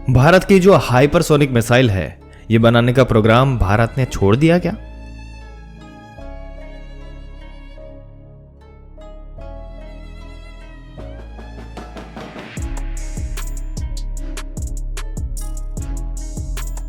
भारत की जो hypersonic missile है, ये बनाने का प्रोग्राम भारत ने छोड़ दिया क्या?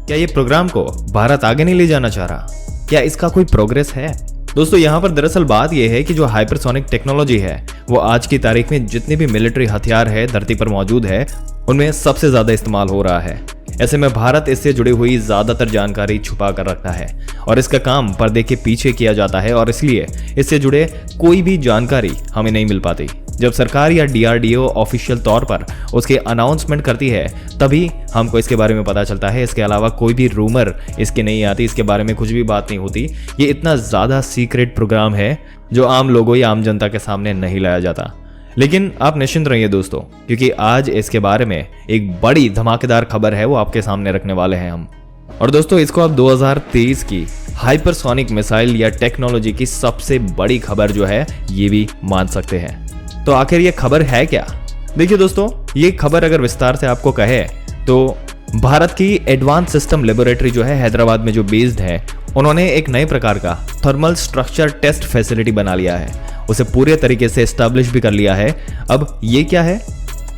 क्या ये प्रोग्राम को भारत आगे नहीं ले जाना चाह रहा? क्या इसका कोई प्रोग्रेस है? दोस्तों, यहां पर दरअसल बात यह है कि जो हाइपरसोनिक टेक्नोलॉजी है वो आज की तारीख में जितने भी मिलिट्री हथियार है धरती पर मौजूद है उनमें सबसे ज्यादा इस्तेमाल हो रहा है। ऐसे में भारत इससे जुड़ी हुई ज्यादातर जानकारी छुपा कर रखता है और इसका काम पर्दे के पीछे किया जाता है और इसलिए इससे जुड़े कोई भी जानकारी हमें नहीं मिल पाती। जब सरकार या डीआरडीओ ऑफिशियल तौर पर उसके अनाउंसमेंट करती है तभी हमको इसके बारे में पता चलता है। इसके अलावा कोई भी रूमर इसके नहीं आती, इसके बारे में कुछ भी बात नहीं होती। ये इतना ज़्यादा सीक्रेट प्रोग्राम है जो आम लोगों या आम जनता के सामने नहीं लाया जाता। लेकिन आप निश्चिंत रहिए दोस्तों, क्योंकि आज इसके बारे में एक बड़ी धमाकेदार खबर है वो आपके सामने रखने वाले हैं हम। और दोस्तों, इसको आप 2023 की हाइपरसोनिक मिसाइल या टेक्नोलॉजी की सबसे बड़ी खबर जो है ये भी मान सकते हैं। तो आखिर ये खबर है क्या? देखिए दोस्तों, ये खबर अगर विस्तार से आपको कहे तो भारत की एडवांस सिस्टम लेबोरेटरी जो है हैदराबाद में जो बेस्ड है, उन्होंने एक नए प्रकार का थर्मल स्ट्रक्चर टेस्ट फैसिलिटी बना लिया है। उसे पूरे तरीके से एस्टैब्लिश भी कर लिया है। अब ये क्या है?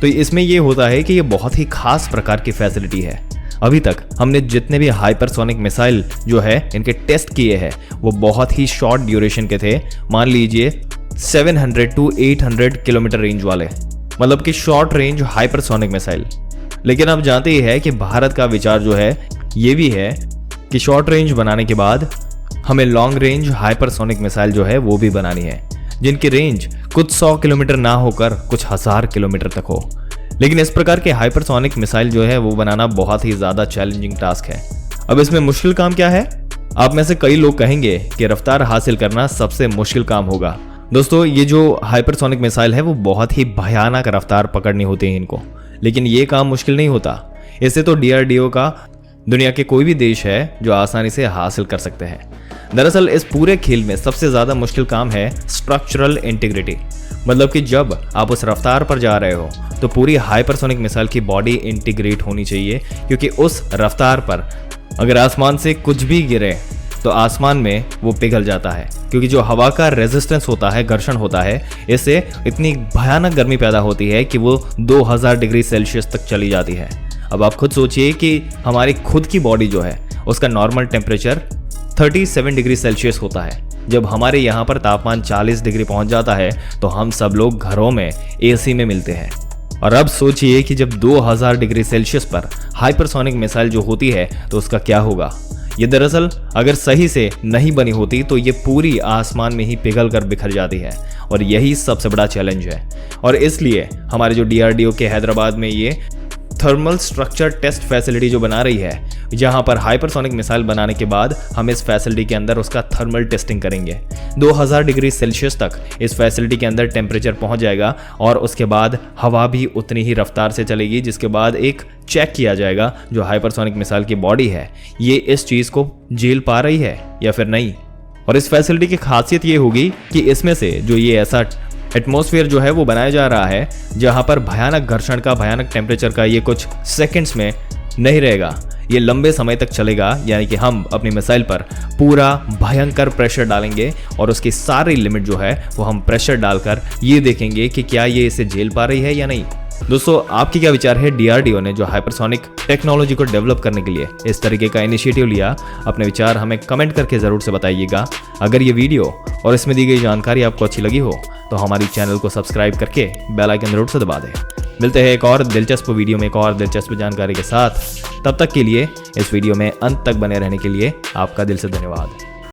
तो इसमें ये होता है कि ये बहुत ही खास प्रकार की फैसिलिटी है। अभी तक हमने जितने भी हाइपरसोनिक मिसाइल जो है इनके टेस्ट किए हैं वो बहुत ही शॉर्ट ड्यूरेशन के थे। मान लीजिए 700 to 800 किलोमीटर रेंज वाले, मतलब कि शॉर्ट रेंज हाइपरसोनिक मिसाइल। लेकिन आप जानते ही है कि भारत का विचार जो है ये भी है कि शॉर्ट रेंज बनाने के बाद हमें लॉन्ग रेंज हाइपरसोनिक मिसाइल जो है वो भी बनानी है, जिनकी रेंज कुछ 100 किलोमीटर ना होकर कुछ 1000 किलोमीटर तक हो। लेकिन इस प्रकार के हाइपरसोनिक मिसाइल जो है वो बनाना बहुत ही ज्यादा चैलेंजिंग टास्क है। अब इसमें मुश्किल काम क्या है? आप में से कई लोग कहेंगे कि रफ्तार हासिल करना सबसे मुश्किल काम होगा। दोस्तों, ये जो हाइपरसोनिक मिसाइल है वो बहुत ही भयानक रफ्तार पकड़नी होती है इनको, लेकिन ये काम मुश्किल नहीं होता। इससे तो डीआरडीओ का दुनिया के कोई भी देश है जो आसानी से हासिल कर सकते हैं। दरअसल इस पूरे खेल में सबसे ज्यादा मुश्किल काम है स्ट्रक्चरल इंटीग्रिटी, मतलब कि जब आप उस रफ्तार पर जा रहे हो तो पूरी हाइपरसोनिक मिसाइल की बॉडी इंटीग्रेट होनी चाहिए, क्योंकि उस रफ्तार पर अगर आसमान से कुछ भी गिरे तो आसमान में वो पिघल जाता है, क्योंकि जो हवा का रेजिस्टेंस होता है, घर्षण होता है, इससे इतनी भयानक गर्मी पैदा होती है कि वो 2000 डिग्री सेल्सियस तक चली जाती है। अब आप खुद सोचिए कि हमारी खुद की बॉडी जो है उसका नॉर्मल टेम्परेचर 37 डिग्री सेल्सियस होता है। जब हमारे यहाँ पर तापमान 40 डिग्री पहुंच जाता है तो हम सब लोग घरों में एसी में मिलते हैं। और अब सोचिए कि जब 2000 डिग्री सेल्सियस पर हाइपरसोनिक मिसाइल जो होती है तो उसका क्या होगा। ये दरअसल अगर सही से नहीं बनी होती तो ये पूरी आसमान में ही पिघल कर बिखर जाती है, और यही सबसे बड़ा चैलेंज है। और इसलिए हमारे जो डीआरडीओ के हैदराबाद में ये थर्मल स्ट्रक्चर टेस्ट फैसिलिटी जो बना रही है, जहां पर हाइपरसोनिक मिसाइल बनाने के बाद हम इस फैसिलिटी के अंदर उसका थर्मल टेस्टिंग करेंगे। 2000 डिग्री सेल्सियस तक इस फैसिलिटी के अंदर टेम्परेचर पहुंच जाएगा और उसके बाद हवा भी उतनी ही रफ्तार से चलेगी, जिसके बाद एक चेक किया जाएगा जो हाइपरसोनिक मिसाइल की बॉडी है ये इस चीज को झेल पा रही है या फिर नहीं। और इस फैसिलिटी की खासियत ये होगी कि इसमें से जो ये ऐसा एटमॉस्फेयर जो है वो बनाया जा रहा है जहां पर भयानक घर्षण का, भयानक टेम्परेचर का ये कुछ सेकंड्स में नहीं रहेगा, ये लंबे समय तक चलेगा। यानी कि हम अपनी मिसाइल पर पूरा भयंकर प्रेशर डालेंगे और उसकी सारी लिमिट जो है वो हम प्रेशर डालकर ये देखेंगे कि क्या ये इसे झेल पा रही है या नहीं। दोस्तों, आपकी क्या विचार है? डीआरडीओ ने जो हाइपरसोनिक टेक्नोलॉजी को डेवलप करने के लिए इस तरीके का इनिशिएटिव लिया, अपने विचार हमें कमेंट करके जरूर से बताइएगा। अगर ये वीडियो और इसमें दी गई जानकारी आपको अच्छी लगी हो तो हमारी चैनल को सब्सक्राइब करके बेल आइकन जरूर से दबा दें। मिलते हैं एक और दिलचस्प वीडियो में एक और दिलचस्प जानकारी के साथ। तब तक के लिए इस वीडियो में अंत तक बने रहने के लिए आपका दिल से धन्यवाद।